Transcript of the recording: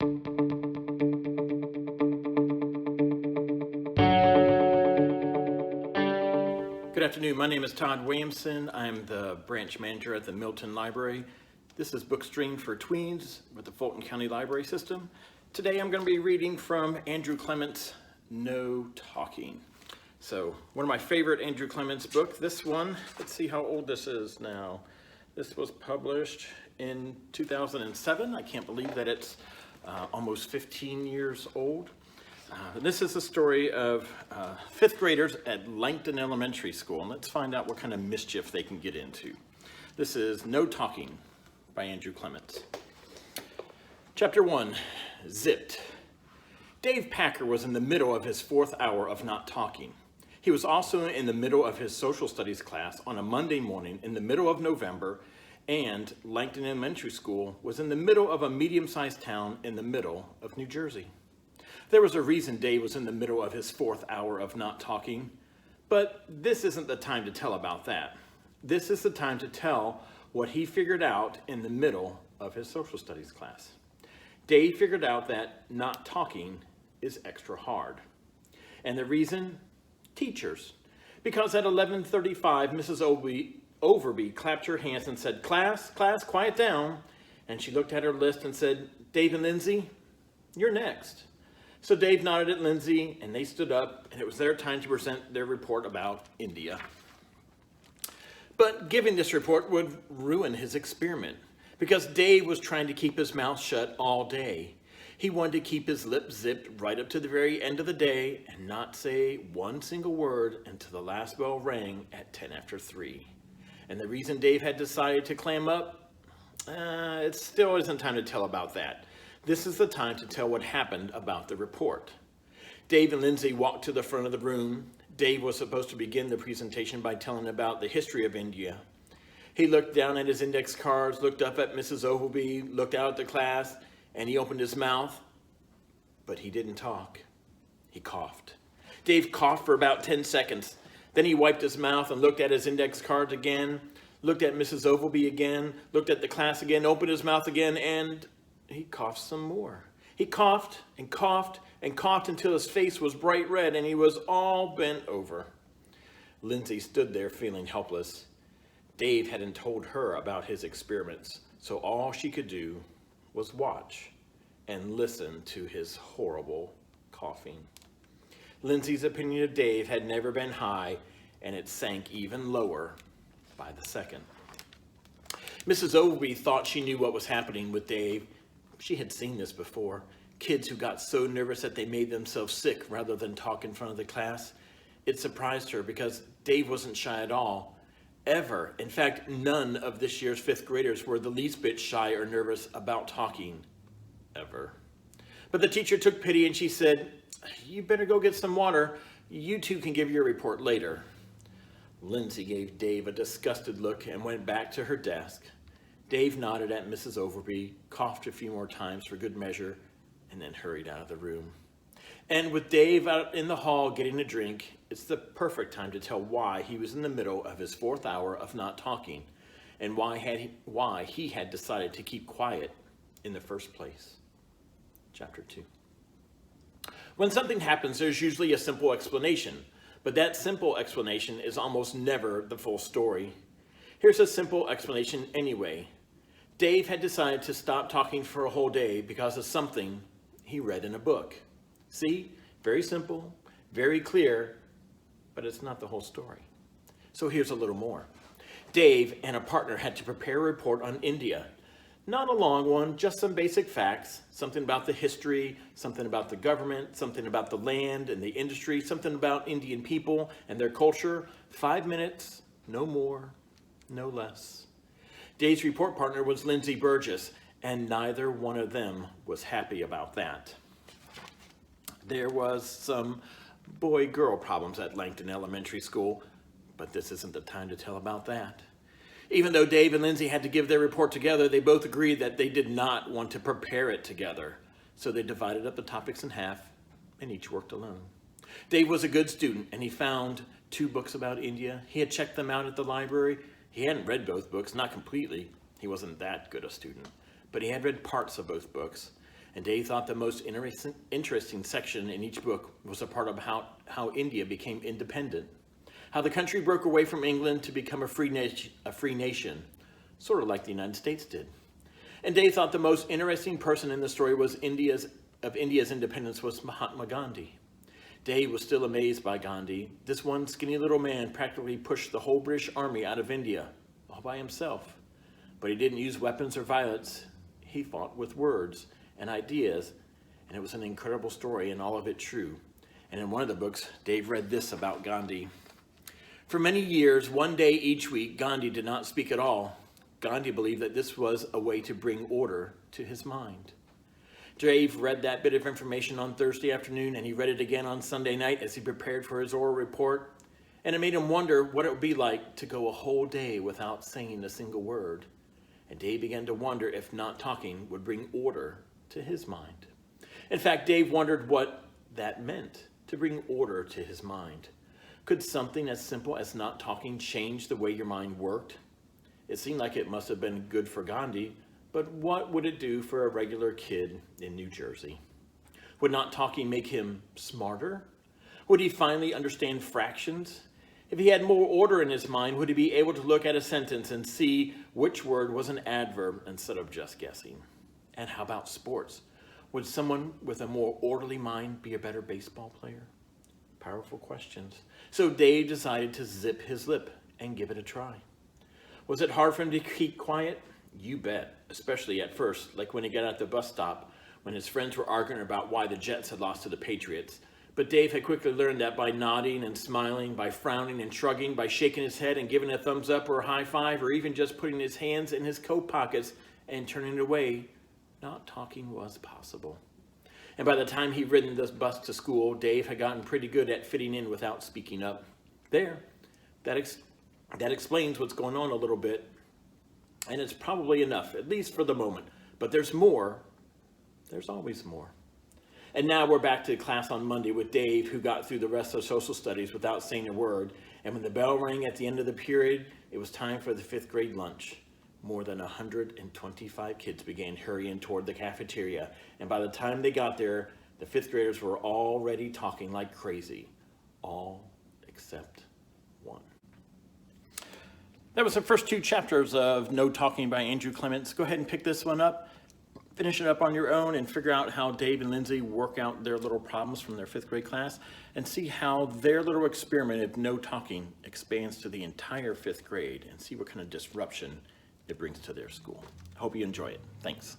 Good afternoon, my name is Todd Williamson. I'm the branch manager at the Milton Library. This is book stream for Tweens with the Fulton County Library System. Today I'm going to be reading from Andrew Clements' No Talking. So one of my favorite Andrew Clements books, this one, let's see how old this is now. This was published in 2007. I can't believe that it's almost 15 years old. This is the story of fifth graders at Langton Elementary School, and let's find out what kind of mischief they can get into. This is No Talking by Andrew Clements. Chapter 1, Zipped. Dave Packer was in the middle of his fourth hour of not talking. He was also in the middle of his social studies class on a Monday morning in the middle of November, and Langton Elementary School was in the middle of a medium-sized town in the middle of New Jersey. There was a reason Dave was in the middle of his fourth hour of not talking, but this isn't the time to tell about that. This is the time to tell what he figured out in the middle of his social studies class. Dave figured out that not talking is extra hard. And the reason? Teachers. Because at 11:35, Mrs. Overby clapped her hands and said, class, quiet down. And she looked at her list and said, Dave and Lindsay, you're next. So Dave nodded at Lindsay, and they stood up, and it was their time to present their report about India. But giving this report would ruin his experiment, because Dave was trying to keep his mouth shut all day. He wanted to keep his lips zipped right up to the very end of the day and not say one single word until the last bell rang at 10 after 3. And the reason Dave had decided to clam up, it still isn't time to tell about that. This is the time to tell what happened about the report. Dave and Lindsay walked to the front of the room. Dave was supposed to begin the presentation by telling about the history of India. He looked down at his index cards, looked up at Mrs. Overby, looked out at the class, and he opened his mouth, but he didn't talk. He coughed. Dave coughed for about 10 seconds. Then he wiped his mouth and looked at his index cards again, looked at Mrs. Overby again, looked at the class again, opened his mouth again, and he coughed some more. He coughed and coughed and coughed until his face was bright red and he was all bent over. Lindsay stood there feeling helpless. Dave hadn't told her about his experiments, so all she could do was watch and listen to his horrible coughing. Lindsay's opinion of Dave had never been high, and it sank even lower by the second. Mrs. Overby thought she knew what was happening with Dave. She had seen this before. Kids who got so nervous that they made themselves sick rather than talk in front of the class. It surprised her because Dave wasn't shy at all, ever. In fact, none of this year's fifth graders were the least bit shy or nervous about talking, ever. But the teacher took pity and she said, you better go get some water. You two can give your report later. Lindsay gave Dave a disgusted look and went back to her desk. Dave nodded at Mrs. Overby, coughed a few more times for good measure, and then hurried out of the room. And with Dave out in the hall getting a drink, it's the perfect time to tell why he was in the middle of his fourth hour of not talking, and why he had decided to keep quiet in the first place. Chapter 2. When something happens, there's usually a simple explanation, but that simple explanation is almost never the full story. Here's a simple explanation anyway. Dave had decided to stop talking for a whole day because of something he read in a book. See? Very simple, very clear, but it's not the whole story. So here's a little more. Dave and a partner had to prepare a report on India. Not a long one, just some basic facts, something about the history, something about the government, something about the land and the industry, something about Indian people and their culture. 5 minutes, no more, no less. Dave's report partner was Lindsay Burgess, and neither one of them was happy about that. There was some boy-girl problems at Langton Elementary School, but this isn't the time to tell about that. Even though Dave and Lindsay had to give their report together, they both agreed that they did not want to prepare it together. So they divided up the topics in half, and each worked alone. Dave was a good student, and he found 2 books about India. He had checked them out at the library. He hadn't read both books, not completely. He wasn't that good a student. But he had read parts of both books. And Dave thought the most interesting section in each book was a part of how India became independent, how the country broke away from England to become a free nation, sort of like the United States did. And Dave thought the most interesting person in the story was India's independence was Mahatma Gandhi. Dave was still amazed by Gandhi. This one skinny little man practically pushed the whole British army out of India all by himself. But he didn't use weapons or violence. He fought with words and ideas, and it was an incredible story, and all of it true. And in one of the books, Dave read this about Gandhi. For many years, one day each week, Gandhi did not speak at all. Gandhi believed that this was a way to bring order to his mind. Dave read that bit of information on Thursday afternoon, and he read it again on Sunday night as he prepared for his oral report. And it made him wonder what it would be like to go a whole day without saying a single word. And Dave began to wonder if not talking would bring order to his mind. In fact, Dave wondered what that meant, to bring order to his mind. Could something as simple as not talking change the way your mind worked? It seemed like it must have been good for Gandhi, but what would it do for a regular kid in New Jersey? Would not talking make him smarter? Would he finally understand fractions? If he had more order in his mind, would he be able to look at a sentence and see which word was an adverb instead of just guessing? And how about sports? Would someone with a more orderly mind be a better baseball player? Powerful questions. So Dave decided to zip his lip and give it a try. Was it hard for him to keep quiet? You bet, especially at first, like when he got at the bus stop, when his friends were arguing about why the Jets had lost to the Patriots. But Dave had quickly learned that by nodding and smiling, by frowning and shrugging, by shaking his head and giving a thumbs up or a high five, or even just putting his hands in his coat pockets and turning away, not talking was possible. And by the time he'd ridden the bus to school, Dave had gotten pretty good at fitting in without speaking up. That explains what's going on a little bit. And it's probably enough, at least for the moment. But there's more. There's always more. And now we're back to class on Monday with Dave, who got through the rest of social studies without saying a word. And when the bell rang at the end of the period, it was time for the 5th grade lunch. More than 125 kids began hurrying toward the cafeteria. And by the time they got there, the 5th graders were already talking like crazy. All except one. That was the first 2 chapters of No Talking by Andrew Clements. Go ahead and pick this one up, finish it up on your own, and figure out how Dave and Lindsay work out their little problems from their 5th grade class, and see how their little experiment of no talking expands to the entire 5th grade, and see what kind of disruption it brings to their school. I hope you enjoy it. Thanks.